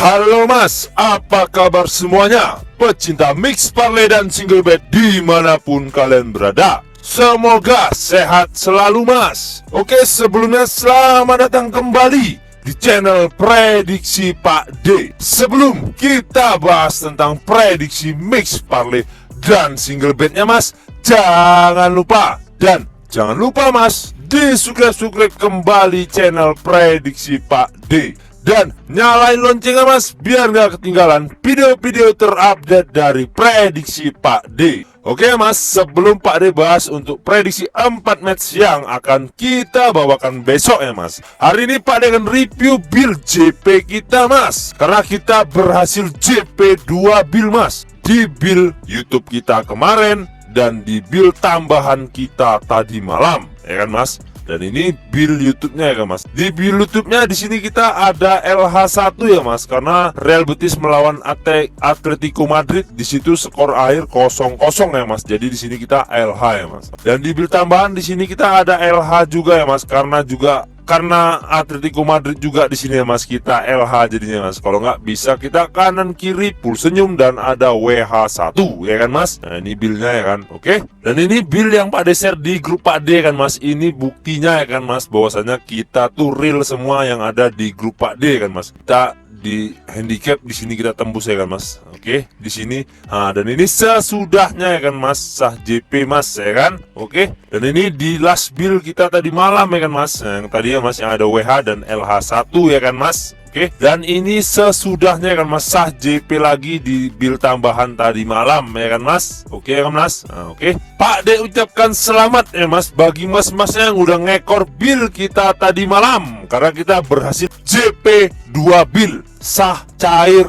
Halo mas, apa kabar semuanya? Pecinta mix parlay dan single bet dimanapun kalian berada, semoga sehat selalu mas. Oke, sebelumnya selamat datang kembali di channel Prediksi Pak D. Sebelum kita bahas tentang prediksi mix parlay dan single betnya mas, jangan lupa mas, di subscribe kembali channel Prediksi Pak D. Dan nyalain loncengnya mas, biar gak ketinggalan video-video terupdate dari Prediksi Pak D. Oke mas, sebelum Pak D bahas untuk prediksi 4 match yang akan kita bawakan besok ya mas, hari ini Pak D akan review build JP kita mas, karena kita berhasil JP 2 build mas, di build YouTube kita kemarin dan di build tambahan kita tadi malam, ya kan mas. Dan ini build YouTube-nya ya kan mas. Di build YouTube-nya di sini kita ada LH1 ya mas, karena Real Betis melawan Atletico Madrid, di situ skor akhir 0-0 ya mas. Jadi di sini kita LH ya mas. Dan di build tambahan di sini kita ada LH juga ya mas, karena Atletico Madrid juga di sini ya mas, kita LH jadinya mas. Kalau nggak bisa kita kanan kiri full senyum dan ada WH1 ya kan mas. Nah ini buildnya ya kan. Oke. Dan ini build yang Pak D share di grup Pak D kan mas. Ini buktinya ya kan mas, bahwasanya kita tuh real semua yang ada di grup Pak D kan mas. Kita di handicap di sini kita tembus ya kan mas. Oke, di sini. Nah, dan ini sesudahnya ya kan mas, sah JP mas ya kan. Oke. Dan ini di last build kita tadi malam ya kan mas. Nah, yang tadi ya mas, yang ada WH dan LH1 ya kan mas. Oke, dan ini sesudahnya kan mas, sah JP lagi di build tambahan tadi malam ya kan mas. Oke ya kan mas. Nah, oke, Pak D ucapkan selamat ya mas bagi mas-masnya yang udah ngekor build kita tadi malam, karena kita berhasil JP 2 build, sah cair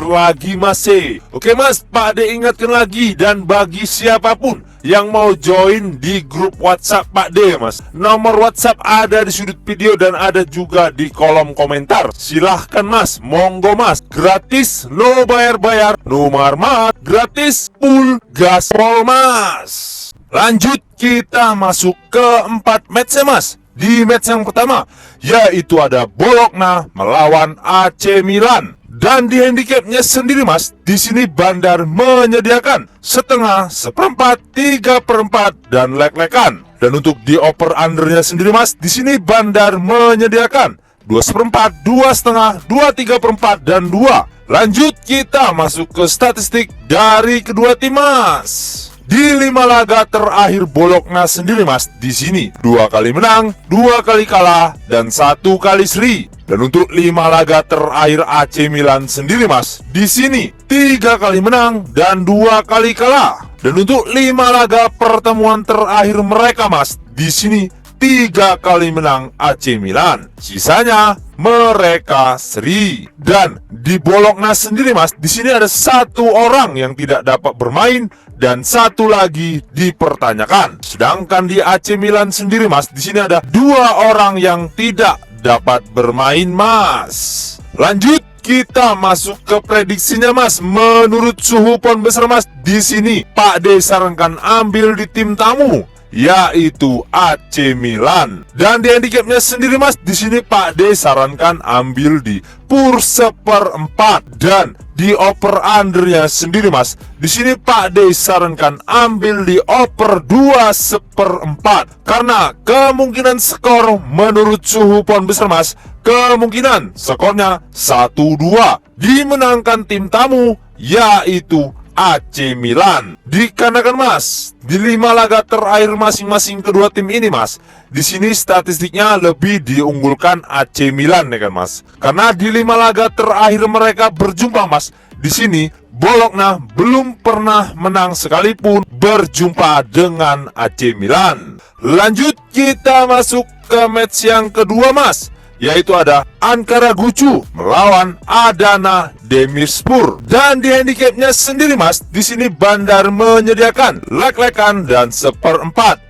lagi mas. Oke mas, Pak D ingatkan lagi, dan bagi siapapun yang mau join di grup WhatsApp Pak D mas, nomor WhatsApp ada di sudut video dan ada juga di kolom komentar. Silahkan mas, monggo mas, gratis, no bayar-bayar, no marmat, gratis, full gaspol mas. Lanjut, kita masuk ke 4 match ya mas. Di match yang pertama, yaitu ada Bologna melawan AC Milan. Dan di handicapnya sendiri mas, di sini Bandar menyediakan setengah, seperempat, 3/4 dan lek-lekan. Dan untuk di over undernya sendiri mas, di sini Bandar menyediakan 2/4, 2/2, 2/3/4 dan 2. Lanjut, kita masuk ke statistik dari kedua tim mas. Di 5 laga terakhir Bologna sendiri mas, di sini 2 kali menang, 2 kali kalah dan 1 kali seri. Dan untuk 5 laga terakhir AC Milan sendiri mas, di sini 3 kali menang dan 2 kali kalah. Dan untuk 5 laga pertemuan terakhir mereka mas, di sini 3 kali menang AC Milan, sisanya mereka seri. Dan di Bologna sendiri mas, di sini ada 1 orang yang tidak dapat bermain dan 1 lagi dipertanyakan. Sedangkan di AC Milan sendiri mas, di sini ada 2 orang yang tidak dapat bermain mas. Lanjut, kita masuk ke prediksinya mas. Menurut suhu pon besar mas, di sini Pak D sarankan ambil di tim tamu, yaitu AC Milan. Dan di handicapnya sendiri mas, di sini Pak D sarankan ambil di pur 1/4. Dan di over undernya sendiri mas, di sini Pak D sarankan ambil di over 2/4, karena kemungkinan skor menurut suhu pon besar mas, kemungkinan skornya 1-2 dimenangkan tim tamu, yaitu AC Milan. Dikarenakan mas, di 5 laga terakhir masing-masing kedua tim ini mas, di sini statistiknya lebih diunggulkan AC Milan ya kan mas. Karena di 5 laga terakhir mereka berjumpa mas, di sini Bologna belum pernah menang sekalipun berjumpa dengan AC Milan. Lanjut, kita masuk ke match yang kedua mas, yaitu ada Ankara Gucu melawan Adana Demirspor. Dan di handicapnya sendiri mas, di sini Bandar menyediakan lek-lekan dan 1/4.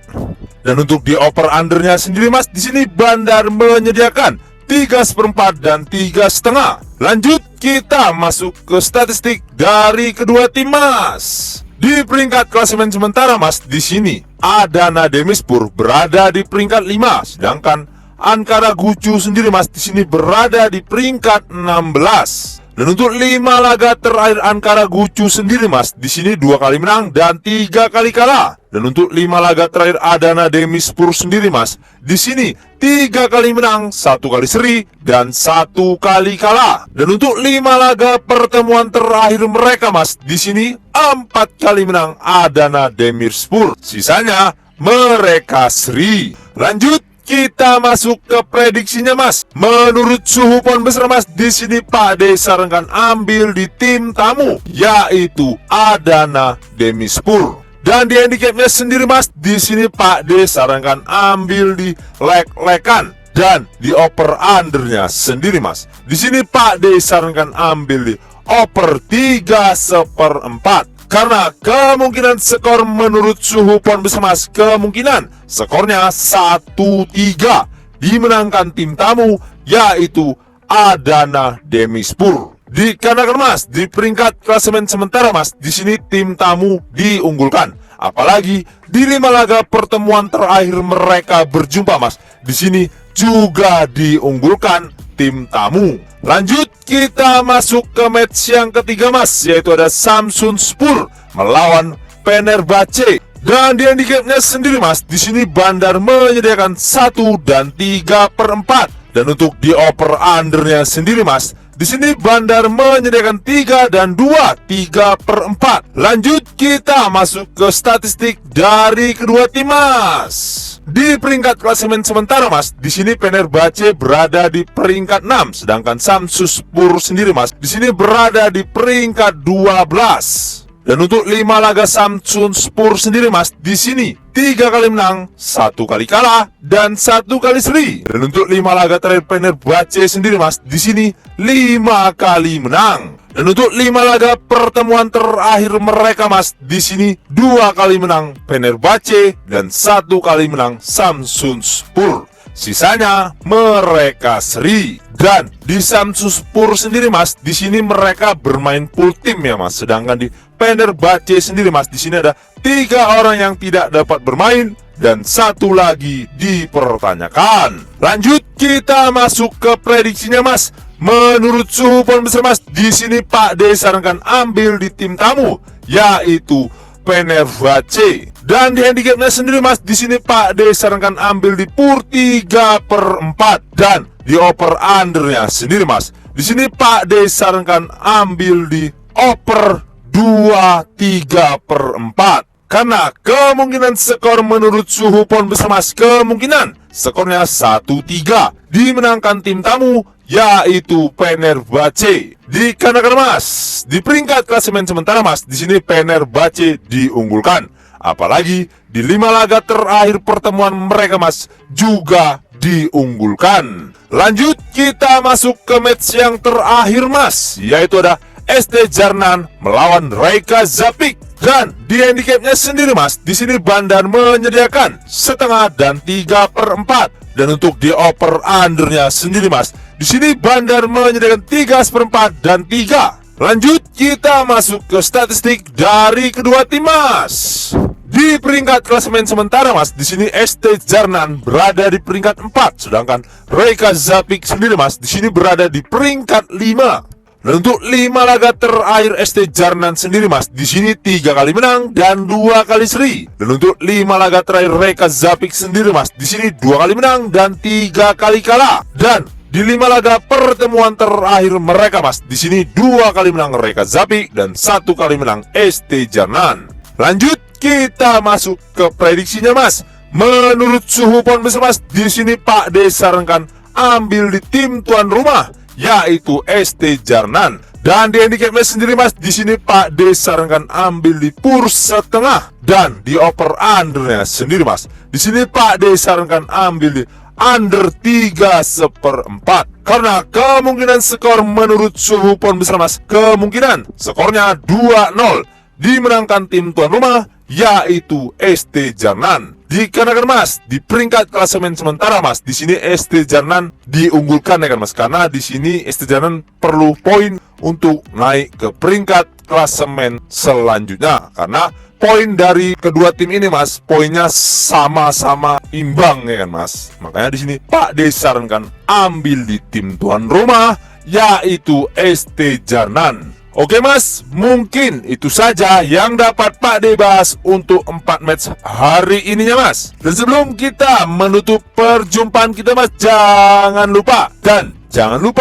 Dan untuk di over undernya sendiri mas, di sini Bandar menyediakan 3/4 dan 3/5. Lanjut, kita masuk ke statistik dari kedua tim mas. Di peringkat klasemen sementara mas, di sini Adana Demirspor berada di peringkat 5, sedangkan Ankara Gucu sendiri Mas di sini berada di peringkat 16. Dan untuk 5 laga terakhir Ankara Gucu sendiri Mas di sini 2 kali menang dan 3 kali kalah. Dan untuk 5 laga terakhir Adana Demirspor sendiri Mas di sini 3 kali menang, 1 kali seri dan 1 kali kalah. Dan untuk 5 laga pertemuan terakhir mereka Mas di sini 4 kali menang Adana Demirspor. Sisanya mereka seri. Lanjut, kita masuk ke prediksinya Mas. Menurut suhu pon besar Mas, di sini Pak D sarankan ambil di tim tamu, yaitu Adana Demirspor. Dan di handicapnya sendiri Mas, di sini Pak D sarankan ambil di leg-legan dan di over undernya sendiri Mas. Di sini Pak D sarankan ambil di over 3/4. Karena kemungkinan skor menurut suhu pon besar Mas, kemungkinan skornya 1-3 dimenangkan tim tamu, yaitu Adana Demirspor. Dikarenakan Mas di peringkat klasemen sementara Mas, di sini tim tamu diunggulkan. Apalagi di 5 laga pertemuan terakhir mereka berjumpa Mas, di sini juga diunggulkan tim tamu. Lanjut, kita masuk ke match yang ketiga Mas, yaitu ada Samsunspor melawan Fenerbahce. Dan di handicapnya sendiri Mas, di sini Bandar menyediakan 1 dan 3/4. Dan untuk di over undernya sendiri Mas, di sini Bandar menyediakan 3 dan 2, 3/4. Lanjut, kita masuk ke statistik dari kedua tim Mas. Di peringkat klasemen sementara Mas, di sini Fenerbahce berada di peringkat 6, sedangkan Samsunspor sendiri Mas di sini berada di peringkat 12. Dan untuk 5 laga Samsunspor sendiri Mas, di sini 3 kali menang, 1 kali kalah dan 1 kali seri. Dan untuk 5 laga terakhir Fenerbahce sendiri Mas, di sini 5 kali menang. Dan untuk 5 laga pertemuan terakhir mereka Mas, di sini 2 kali menang Fenerbahce dan 1 kali menang Samsunspor. Sisanya mereka seri. Dan di Samsunspor sendiri Mas, di sini mereka bermain full tim ya Mas. Sedangkan di Fenerbahce sendiri Mas, di sini ada 3 orang yang tidak dapat bermain dan 1 lagi dipertanyakan. Lanjut, kita masuk ke prediksinya Mas. Menurut suhu pon besar Mas, di sini Pak D sarankan ambil di tim tamu, yaitu Fenerbahce. Dan di handicapnya sendiri Mas, di sini Pak D sarankan ambil di pur 3/4 dan di over undernya sendiri Mas. Di sini Pak D sarankan ambil di over 2/3/4. Karena kemungkinan skor menurut suhu pon besar Mas, kemungkinan skornya 1-3 dimenangkan tim tamu, yaitu Fenerbahce. Dikarenakan Mas di peringkat klasemen sementara Mas, di sini Fenerbahce diunggulkan. Apalagi di 5 laga terakhir pertemuan mereka Mas juga diunggulkan. Lanjut, kita masuk ke match yang terakhir Mas, yaitu ada ST Jarnan melawan Rijeka Zapik. Dan di handicapnya sendiri Mas, di sini Bandar menyediakan setengah dan 3/4. Dan untuk di over undernya sendiri Mas, di sini Bandar menyediakan 3/4 dan 3. Lanjut, kita masuk ke statistik dari kedua tim Mas. Di peringkat klasemen sementara Mas, di sini ST Jarnan berada di peringkat 4, sedangkan Rijeka Zapik sendiri Mas di sini berada di peringkat 5. Dan untuk 5 laga terakhir ST Jarnan sendiri Mas, di sini 3 kali menang dan 2 kali seri. Dan untuk 5 laga terakhir Rijeka Zapik sendiri Mas, di sini 2 kali menang dan 3 kali kalah. Dan di 5 laga pertemuan terakhir mereka Mas, di sini 2 kali menang Rijeka Zapik dan 1 kali menang ST Jarnan. Lanjut, kita masuk ke prediksinya Mas. Menurut suhu pon besar Mas, di sini Pak D sarankan ambil di tim tuan rumah, yaitu ST Jarnan. Dan di handicapnya sendiri Mas, di sini Pak D sarankan ambil di pur setengah dan di over undernya sendiri Mas. Di sini Pak D sarankan ambil di under 3/4. Karena kemungkinan skor menurut suhu pon besar Mas, kemungkinan skornya 2-0 dimenangkan tim tuan rumah, yaitu ST Jarnan. Dikarenakan Mas di peringkat klasemen sementara Mas, di sini ST Jarnan diunggulkan ya kan Mas, karena di sini ST Jarnan perlu poin untuk naik ke peringkat klasemen selanjutnya, karena poin dari kedua tim ini Mas, poinnya sama-sama imbang ya kan Mas. Makanya di sini Pak D sarankan ambil di tim tuan rumah, yaitu ST Jarnan. Oke Mas, mungkin itu saja yang dapat Pak D bahas untuk 4 match hari ininya Mas. Dan sebelum kita menutup perjumpaan kita Mas, jangan lupa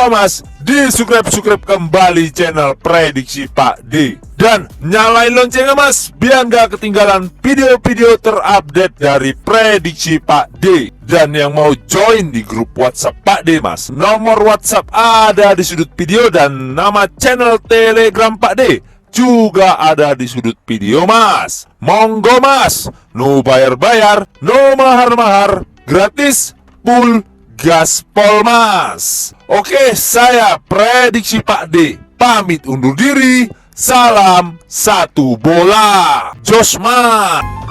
Mas, di-subscribe kembali channel Prediksi Pak D. Dan nyalain loncengnya Mas, biar nggak ketinggalan video-video terupdate dari Prediksi Pak D. Dan yang mau join di grup WhatsApp Pak D Mas, nomor WhatsApp ada di sudut video dan nama channel Telegram Pak D juga ada di sudut video Mas. Monggo Mas, no bayar-bayar, no mahar-mahar, gratis, full gaspol Mas. Oke, saya Prediksi Pak D pamit undur diri. Salam satu bola, Josman.